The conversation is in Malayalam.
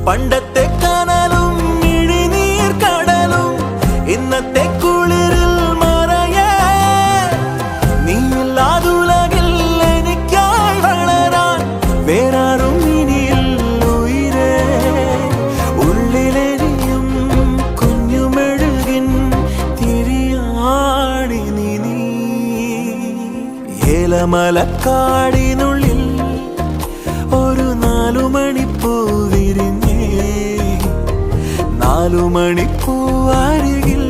പണ്ടത്തെ കനലും ഇഴിനീർ കടലും ഇന്നത്തെ കുളിരിൽ മറയേ നീയില്ലാതുലകിൽ എനിക്കായി വളരാൻ വേറാരും ഇനിയില്ല ഉയിരേ ഉള്ളിലെരിയും കുഞ്ഞുമെഴുകിൻ തിരിയാണി നീ ഏലമലക്കാടിനുള്ളിൽ ഒരു 4 മണിപ്പൂ വിരിഞ്ഞേ 4 മണിപ്പൂ അരികിൽ